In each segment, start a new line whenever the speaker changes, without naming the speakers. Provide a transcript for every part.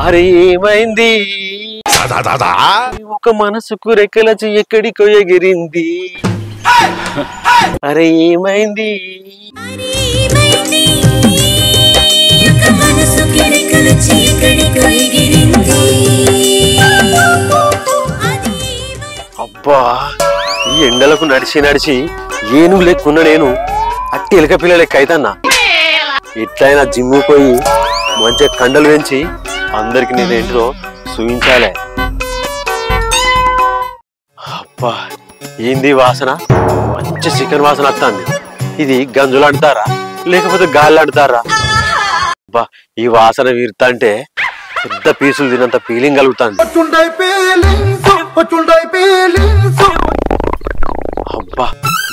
అరే ఏమైంది ఒక మనసుకు రెక్కలచి ఎక్కడికో ఎగిరింది అరే ఏమైంది అబ్బా ఈ ఎండలకు నడిచి నడిచి ఏను లెక్కున్నా నేను అట్టి ఎలక పిల్ల లెక్క అయితన్నా ఎట్లయినా జిమ్ము పోయి మంచిగా కండలు పెంచి అందరికి నేనేంటో చూపించాలే అబ్బా ఏంది వాసన మంచి చికెన్ వాసన వస్తుంది ఇది గంజులు అంటారా లేకపోతే గాలి అంటారా అబ్బా ఈ వాసన వీరుతా అంటే పెద్ద పీసులు తినంత ఫీలింగ్ కలుగుతుంది అబ్బా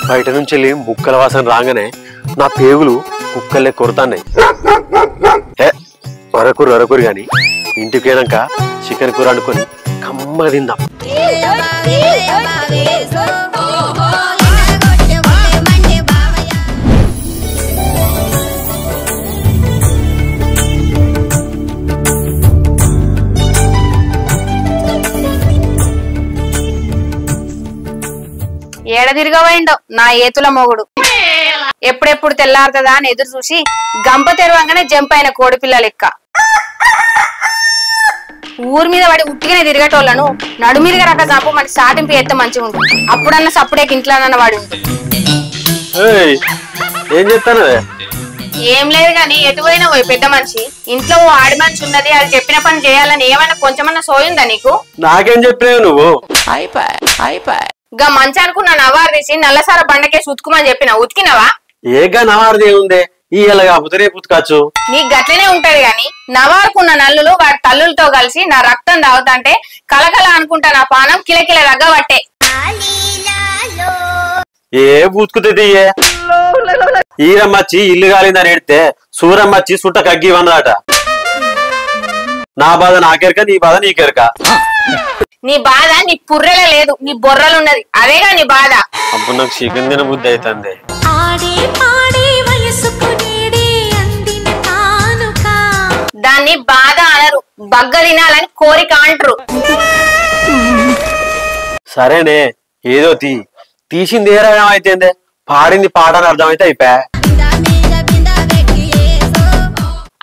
బయట నుంచి వెళ్ళి ముక్కల వాసన రాగానే నా పేగులు కుక్కలే కొరుతాన్నాయి వరకూరు గాని ఇంటికి వెళ్ళాక చికెన్ కూర అనుకొని కమ్మగా తిందాం
ఏడ తిరగబోయిండో నా ఏతుల మొగుడు ఎప్పుడెప్పుడు తెల్లారుతుందా అని ఎదురు చూసి గంప తెరవంగానే జంప్ అయిన కోడిపిల్ల లెక్క ఊరి మీద పడి ఉట్టిగానే తిరగటోళ్లను నడుమీదిగా రక చంపు మనకి సాటింపు ఎత్తే మంచిగా ఉంటుంది అప్పుడన్నా సప్పుడేకి ఇంట్లోనన్న వాడి ఉంటుంది ఏం లేదు గాని ఎటువైనా పోయి పెద్ద మనిషి ఇంట్లో ఓ ఆడి మనిషి ఉన్నది అది చెప్పిన పని చేయాలని ఏమైనా కొంచెమన్నా సోయుందా నీకు
నాకేం చెప్పినావు నువ్వు
గా మంచి అనుకున్న నవారు తీసి నల్లసార బండకేసి ఉతుకుమని చెప్పిన ఉతికినవా
ఏగా నవారుది ఏముందే ఇయ్యాల కాకపోతే రేపు ఉతకచ్చు
నీకు గట్లనే ఉంటది గాని నవారుకున్న నల్లులు వాడి తల్లులతో కలిసి నా రక్తం తాగుతాంటే కలకల అనుకుంటా నా పానం కిలకిల రగ్గబట్టే
ఏ బూతుకుతుంది ఈరమ్మచ్చి ఇల్లు కాలిందని ఎడితే సూరమ్మచ్చి సుట్ట కగ్గివన్నదట నా బాధ నాకెరక నీ బాధ నీకెరక
నీ బాధ నీ పుర్రెలే లేదు నీ బొర్రలున్నది అదేగా నీ బాధ
అప్పుడు నాకు చికెన్ తిన బుద్ధి అవుతుంది
దాన్ని బాధ అనరు బగ్గ తినాలని కోరిక అంటారు
సరేనే ఏదో తీసింది ఏ రకం అయితే పాడింది పాట అని అర్థమైతే అయిపోయా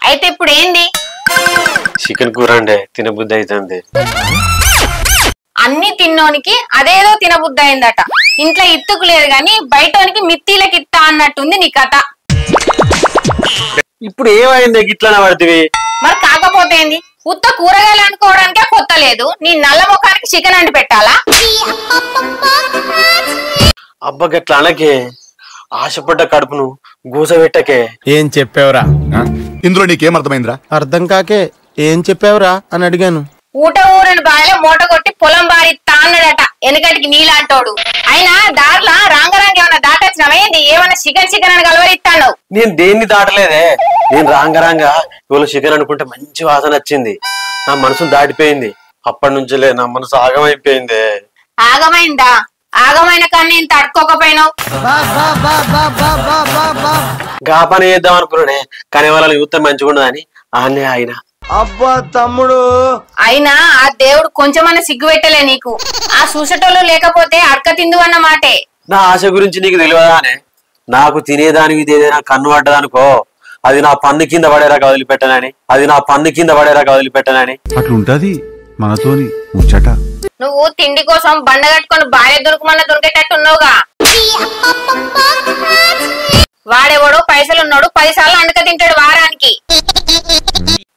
అయితే ఇప్పుడు ఏంది
చికెన్ కూర అండి తినబుద్ధి అవుతుంది
అన్ని తిన్నోనికి అదేదో తినబుద్ధి అయిందట ఇంట్లో ఇత్తుకు లేదు గాని బయటోనికి మిత్తిలకి ఇత్తా అన్నట్టుంది నీ కథ
ఇప్పుడు ఏమైంది గిట్లనే పడుతుంది
మరి కాకపోతే ఏంది ఉత్త కూరగాయలు అనుకోవడానికే కొత్త లేదు నీ నల్ల ముఖానికి చికెన్ అండి పెట్టాలా
అబ్బా గట్ల అనకే ఆశపడ్డ కడుపును గూసబెట్టకే
ఏం చెప్పావురా
ఇందులో నీకేం అర్థమైందిరా
అర్థం కాకే ఏం చెప్పావురా అని అడిగాను
ఊట ఊరని బాయిలో మూట కొట్టి పొలం బారిత్తా అన్నాడట వెనకటికి నీలాంటోడు అయినా దారిలా రాంగరాంగ ఏమన్నా దాటొచ్చినవేంది ఏమన్నా చికెన్ అని గలవరిస్తాను
నేను దేన్ని దాటలేదే నేను రాంగరాంగా ఇవాళ చికెన్ అనుకుంటే మంచి వాసన వచ్చింది నా మనసు దాటిపోయింది అప్పటి నుంచిలే నా మనసు ఆగమైపోయింది
ఆగమైందా ఆగమైన కానీ నేను తట్టుకోకపోయినావు
గా పని చేద్దాం అనుకున్నానే కానీ వాళ్ళని యూతం మంచిగా ఉండదని ఆనే ఆయన
అబ్బా తమ్ముడు
అయినా ఆ దేవుడు కొంచెమన్నా సిగ్గు పెట్టలే నీకు ఆ చూసేటోళ్ళు లేకపోతే అడక తిందు అన్న మాటే
నా ఆశ గురించి నీకు తెలియదానే నాకు తినేదానికి ఏదైనా కన్ను పడ్డదనుకో అది నా పన్ను కింద పడేరాక వదిలిపెట్టనని
అట్లుంటది మనతోని ముచ్చట
నువ్వు తిండి కోసం బండ కట్టుకొని భార్య దొరకమన్నా దొరికేటట్టున్నావుగా వాడెవడో పైసలున్నాడు 10 సార్లు అండక తింటాడు వారానికి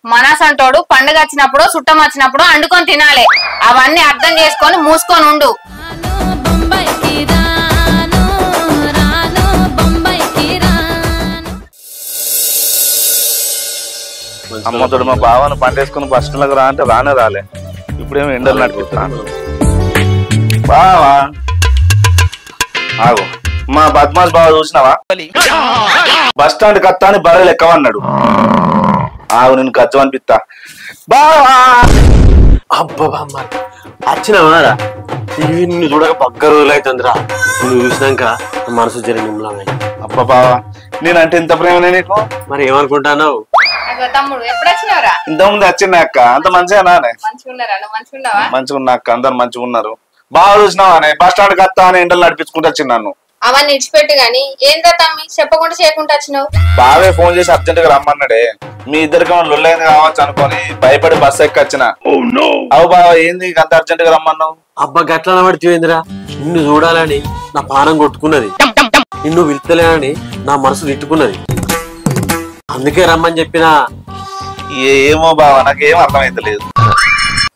మనసంటోడు పండుగ వచ్చినప్పుడు చుట్టం వచ్చినప్పుడు అండుకొని తినాలి అవన్నీ అర్థం చేసుకొని మూసుకొని ఉండు
అమ్మతోడు మా బావను పంటేసుకుని బస్ స్టాండ్లకు రా అంటే రానే రాలే ఇప్పుడేమో ఎండలు నడిపిస్తాను బావా ఆగు మా బద్మాస్ బావ చూసినావా బస్ స్టాండ్ కత్తా అని బర్రెలు ఎక్కవన్నాడు ఆగు నేను గజ్జం అనిపిస్తా బావా
అబ్బా వచ్చినావారా నిన్ను చూడక పక్క రోజులు అవుతుందిరా నువ్వు చూసినాక మనసు జరి నిమ్మలమే
అబ్బా బావా నేనంటే ఎంత ప్రేమనే నీకు
మరి ఏమనుకుంటావు
తమ్ముడు ఎప్పుడు వచ్చినవరా?
ఇంతకుముందు వచ్చింది అక్క. అంత మంచిగా నానే?
మంచిగున్నారా? నువ్వు మంచిగున్నావా?
మంచిగా ఉన్నా అక్క, అందరు మంచిగా ఉన్నారు. బాగా చూసినావానే, బస్ స్టాండ్ కత్తా అని ఎండలు నడిపించుకుంటూ వచ్చింది నన్ను.
అవన్నీ ఇడిచిపెట్టు గాని ఏందా తమ్మి చెప్పకుండా చేయకుండా వచ్చినావు?
బావే ఫోన్ చేసి అర్జెంట్ గా రమ్మన్నాడే. మీ ఇద్దరికి లొల్లైంది కావచ్చు అనుకొని భయపడి బస్సు ఎక్కి వచ్చిన. అవు బావ ఏంది అంత అర్జెంట్ గా రమ్మన్నావు?
అబ్బా గట్ల పడితేందిరా, నిన్ను చూడాలని నా పానం కొట్టుకున్నది, నిన్ను పిలుస్తలేనని నా మనసు తిట్టుకున్నది, అందుకే రమ్మని చెప్పినా.
ఏమో బావ నాకేం అర్థమైతలేదు.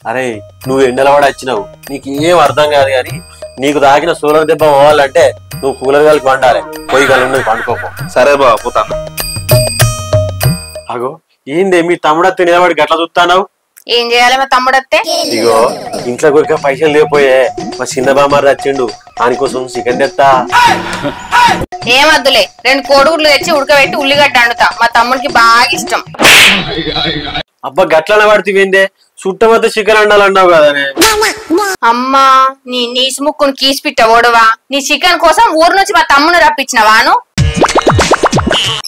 అరే నువ్వు ఎండల పడి వచ్చినావు, నీకు ఏం అర్థం కాదు కానీ నీకు తాకిన సోలర్ దెబ్బ పోవాలంటే నువ్వు కూలర్ గాలికి వండాలి, పొయ్యి గాలి ఉన్నది పండుకోపో.
సరే బావ పోతాను.
అగో ఏంది మీ తమ్ముడత్తే నిలబడి గట్ల చూస్తానావు?
ఏం చేయాలి మా తమ్ముడత్తే?
ఇగో ఇంట్లో కొరిక పైసలు లేకపోయే మా చిన్న బామ్మారు వచ్చిండు, దానికోసం చికెన్ తెస్తా.
ఏమద్దులే, 2 కోడిగుడ్లు తెచ్చి ఉడకబెట్టి ఉల్లిగడ్డ వండుతా, మా తమ్ముడికి బాగా ఇష్టం.
అబ్బా గట్లన పడితే చుట్టమొత్త చికెన్ వండాలన్నావు కదనే.
అమ్మా నీ నీసు ముక్కును కీసి పిట్ట ఓడవా, నీ చికెన్ కోసం ఊరు నుంచి మా తమ్ముని రప్పించినవాను?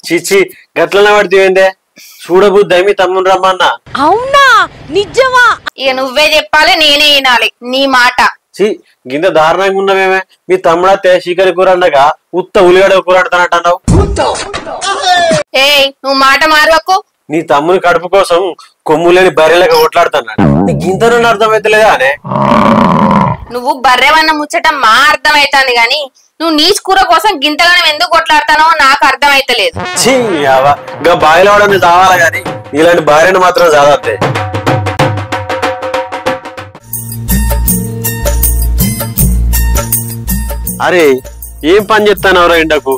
చిచ్చి గట్లన పడితే చూడబుద్ది మీ తమ్ముని రమ్మన్నా.
అవునా నిజమా?
ఇక నువ్వే చెప్పాలి, నేనే వినాలి నీ మాట.
చి గింత దారుణంగా ఉన్నమేమే, మీ తమ్ముడత్తే చికెన్ కూర అండగా ఉత్త ఉల్లిగడ్డ కూర అంటానంటున్నావు.
ఏయ్ నువ్వు మాట మారవకు.
నీ తమ్ముని కడుపు కోసం కొమ్ము లేని బర్రెలక కొట్లాడుతున్నాడు, నీకు ఇంత నుండి అర్థమైతలేదా అనే?
నువ్వు బర్రెవన్న ముచ్చట మా అర్థమైతాంది గాని నువ్వు నీచు కూర కోసం గింతగానం ఎందుకు కొట్లాడతానో నాకు అర్థమైతలేదు.
ఛీ గా బాయిలో వాడని తావాలా గాని ఇలాంటి భార్యను మాత్రం చదవద్దే. అరే ఏం పని చెప్తానవరా ఎండకు?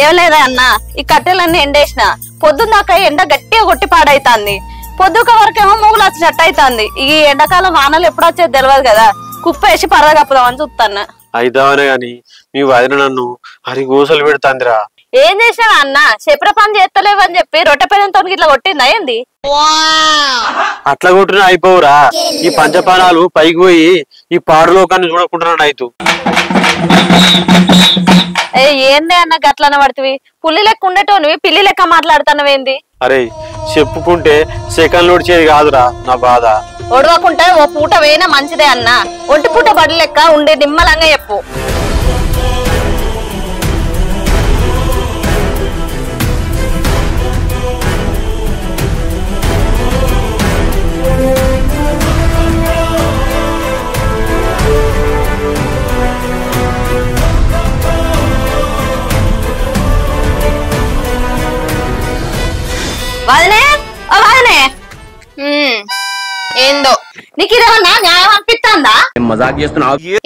ఏం లేదా అన్న, ఈ కట్టెలన్నీ ఎండేసిన, పొద్దున్నాక ఎండ గట్టిగా కొట్టి పాడైతాంది, పొద్దుక వరకేమో మూగులు వచ్చి చెట్టు అవుతుంది. ఈ ఎండాకాలం వానలు ఎప్పుడు వచ్చేది తెలియదు కదా, కుప్ప వేసి పరద కప్పుదామని చూస్తాను.
అయిదామనే గాని మీ వదిన నన్ను హరి గోసలు పెడతాందిరా.
ఏం చేసినా అన్న, చెప్పర పని చేస్తలేవని చెప్పి రొట్టె పెనంతో ఇట్లా కొట్టిందా ఏంది?
అట్లా కొట్టినా అయిపోవురా, ఈ పంచపానాలు పైకి పోయి ఈ పాడులోకాన్ని చూడకుంటున్నాడు అయితు.
ఏందే అన్న గట్లన పడుతుంది, పుల్లి లెక్క ఉండేటోనివి పిల్లి లెక్క మాట్లాడుతున్నావేంది?
అరే చెప్పుకుంటే సెకండ్ లోడ్చేది కాదురా నా బాధ.
ఒడవకుంటే ఓ పూట వేయినా మంచిదే అన్న, ఒంటి పూట బడి లెక్క ఉండే నిమ్మలంగా చెప్పు. వదినే ఓ వదినే,
ఏందో
నీకు ఇదేమన్నా న్యాయం అనిపిస్తుందా?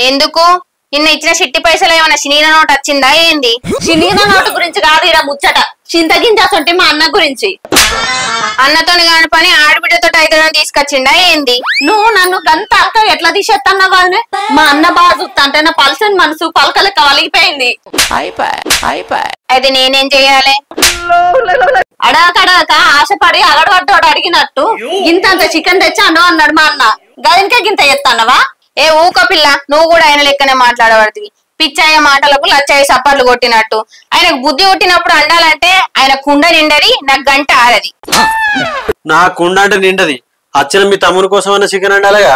ఎందుకు? నిన్న ఇచ్చిన చిట్టి పైసలు ఏమన్నా శనీల నోట్ వచ్చిందా ఏంది?
చిన్న నోటు గురించి కాదు ఇలా ముచ్చట, చింతగింజంటే మా అన్న గురించి.
అన్నతోని కాని పని ఆడబిడ్డతో అయితే తీసుకొచ్చిండా ఏంది?
నువ్వు నన్ను గంత అక్క ఎట్లా తీసేస్తాన్నా వదినే? మా అన్న బాగా చూస్తా నా పల్సన్ మనసు పలకలెక్క వలిగిపోయింది.
అయితే నేనేం చెయ్యాలి?
అడగక ఆశపడి అగడబడ్డోడు అడిగినట్టు గింతంత చికెన్ తెచ్చాను అన్నాడు మా అన్న, గదినికే గింత ఎత్తానవా?
ఏ ఊక పిల్ల, నువ్వు కూడా ఆయన లెక్కనే మాట్లాడబడుతుంది. పిచ్చాయ మాటలకు లచ్చాయి సప్పర్లు కొట్టినట్టు. ఆయనకు బుద్ధి కొట్టినప్పుడు అండాలంటే ఆయన కుండ నిండది, నాకు గంట ఆరది.
నా కుండ అంటే నిండది, అచ్చిన మీ తమ్ముని కోసం అన్న చికెన్ అండాలిగా.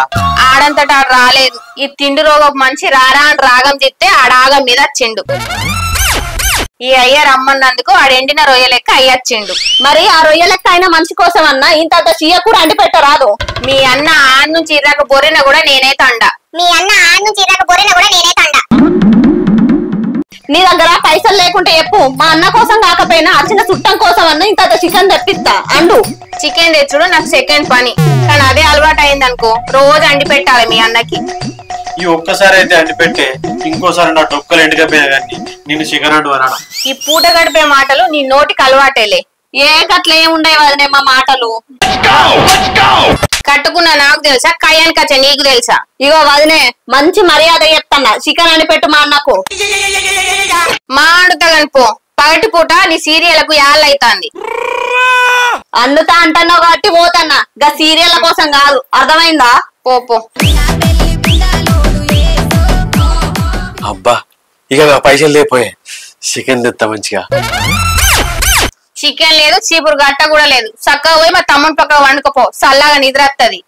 ఆడంతట ఆడు రాలేదు, ఈ తిండి రోగం మంచి రారా అని రాగం చెప్తే ఆడాగం మీద వచ్చిండు. ఈ అయ్య రమ్మన్నందుకు ఆడు ఎండిన రొయ్య లెక్క అయ్యొచ్చిండు.
మరి ఆ రొయ్య లెక్క అయిన మనిషి కోసం అన్నా ఇంత చీయ కూడా అండి పెట్టరాదు.
మీ అన్న ఆడ నుంచి ఇర్రాక బొర్రిన కూడా నేనే తండ.
నీ దగ్గర పైసలు లేకుంటే చెప్పు, మా అన్న కోసం కాకపోయినా అచ్చిన చుట్టం కోసం అన్న ఇంత చికెన్ తెప్పిస్తా అండు.
చికెన్ తెచ్చుడు నాకు సెకండ్ పని, కానీ అదే అలవాటు అయింది అనుకో రోజు అండి పెట్టాలి మీ అన్నకి.
ఈ ఒక్కసారి అయితే అండి పెట్టే, ఇంకోసారి నా డొక్కలు ఎండుకపోయినా కానీ నిన్ను చికెన్ అంటూ అన్నాడు.
ఈ పూట గడిపే మాటలు నీ నోటికి అలవాటేలే.
ఏ గట్ల ఏముండేవి వదినే మా మాటలు.
కట్టుకున్న నాకు తెలుసా, కయ్యానికి వచ్చా నీకు తెలుసా?
ఇగో వదినే మంచి మర్యాద చెప్తాన్నా, చికెన్ అని పెట్టు మా అన్నకు.
మా ఆడుతా కనిపో, పగటి పూట నీ సీరియల్కు యాళ్ళైతాంది.
అందుతా అంటున్నావు కాబట్టి పోతన్నా, గా సీరియల్ల కోసం కాదు, అర్థమైందా?
పోపో.
అబ్బా ఇక పైసలు లేపోయే, చికెన్ తెస్తా మంచిగా.
చికెన్ లేదు, చీపురు గట్ట కూడా లేదు. చక్కగా పోయి మా తమ్ముని పక్క వండుకోపో, చల్లగా నిద్ర వస్తుంది.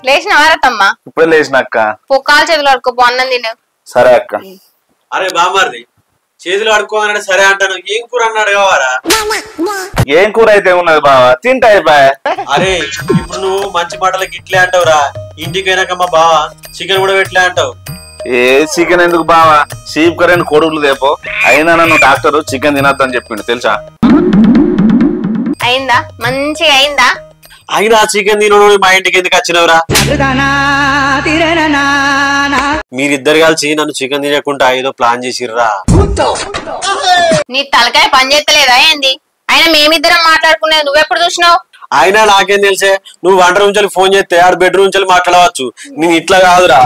లేచిన వారతమ్మా?
ఇప్పుడు లేచిన అక్క.
కాలు చేతులు అడుకోపో, అన్నం తిను.
సరే అక్క.
అరే బామ్మర్ది, చేతులు అడుకోవాలంటే సరే అంటాను. ఏం కూర అన్నాడు కావారా?
ఏం కూర అయితే ఉన్నది బావా, తింటా అయిపోయా.
అరే ఇప్పుడు నువ్వు మంచి మాటలు గిట్లే అంటావురా. ఇంటికి అయినాక మా బావ చికెన్ కూడా పెట్టలే అంటావు.
ఏ చికెన్ ఎందుకు బావా, చీప్ కరెంట్ కొడుకులు దేపో. అయినా నన్ను డాక్టర్ చికెన్ తినొద్దని చెప్పిండు తెలుసా.
అయిందా? మంచిగా అయిందా?
అయినా చికెన్ తిన మా ఇంటికి ఎందుకు వచ్చినవురా? మీరిద్దరు కలిసి నన్ను చికెన్ తినకుండా ఏదో ప్లాన్ చేసిర్రా.
నీ తలకాయ పని చేస్తలేదా ఏంది? అయినా మేమిద్దరం మాట్లాడుకునేది నువ్వెప్పుడు చూసినావు?
అయినా నాకేం తెలిసే, నువ్వు వంట నుంచి ఫోన్ చేస్తే ఆడ బెడ్రూమ్ నుంచి మాట్లాడవచ్చు. నేను ఇట్లా కాదురా.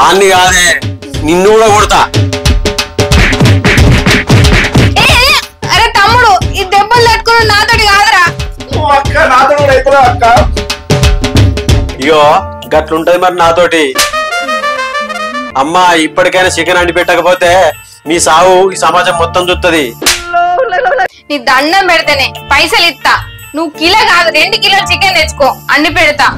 ఆన్ని కాదే, నిన్ను కూడా కొడతా.
అరే తమ్ముడు, ఈ దెబ్బలు తట్టుకుని నాతోటి కాదురా.
అయ్యో గట్లుంటది మరి నాతోటి. అమ్మా ఇప్పటికైనా చికెన్ అండి పెట్టకపోతే నీ సావు ఈ సమాజం మొత్తం చూస్తుంది.
నీ దండం పెడితేనే పైసలు ఇస్తా. నువ్వు కిలో కాదు 2 కిలోలు చికెన్ తెచ్చుకో, అన్ని పెడతా.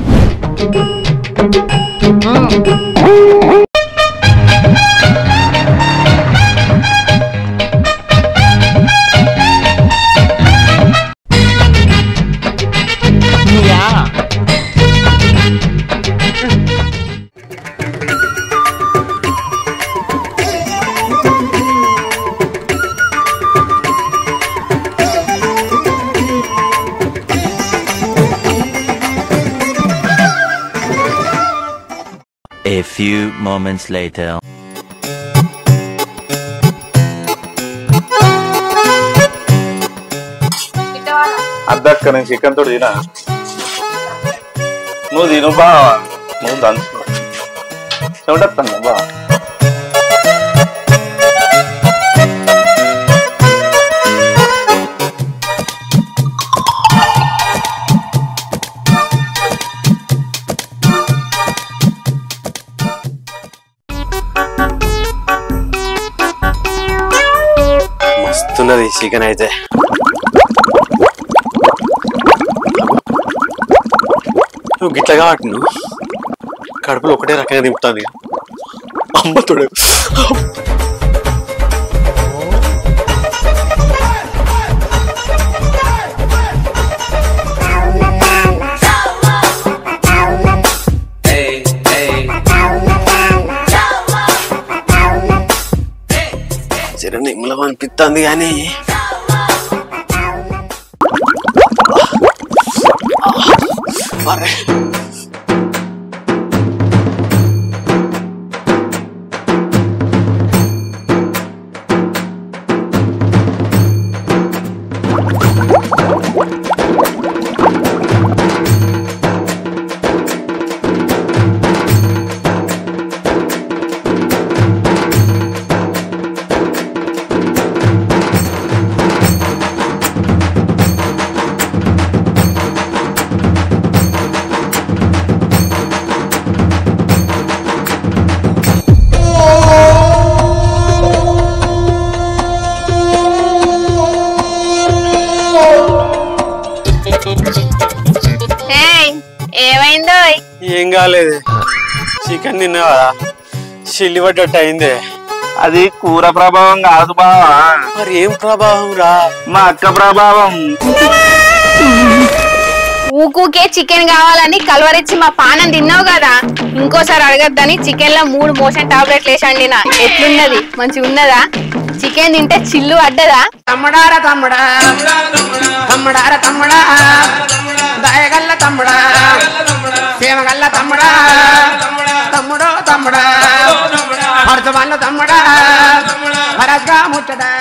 A few moments later.
అద్దక్క నేను చికెన్ తోటి తినా. నువ్వు తిను బావా, నువ్వు దంచు చెమటొస్తాను బావా.
మస్తున్నది చికెన్ అయితే. నువ్వు గిట్లా కాబట్టి నువ్వు కడుపులో ఒకటే రకంగా దింపుతాను. అమ్మతోడు జర నిమ్మలం అనిపిస్తుంది కానీ
ఏమైందో?
ఏం కాలేదు, చికెన్ తిన్నా కదా చిల్లి పడ్డట్టు అయిందే.
అది కూర ప్రభావం కాదు బావా.
మరి ఏం ప్రభావం రా?
మా అక్క ప్రభావం.
ఊకూకే చికెన్ కావాలని కలవరిచ్చి మా పానం తిన్నావు కదా, ఇంకోసారి అడగద్దని చికెన్ లో 3 మోషన్ టాబ్లెట్లు వేసండి. నా ఎట్లున్నది? మంచిగా ఉన్నదా? చికెన్ తింటే చిల్లు అడ్డదా?
తమ్ముడారా తమ్ముడా, తమ్ముడారా తమ్ముడా, దయగల్ల తమ్ముడా, ప్రేమగల్ల తమ్ముడా, తమ్ముడో తమ్ముడా, పడుతు వాళ్ళ తమ్ముడా, వరస్గా ముచ్చడా.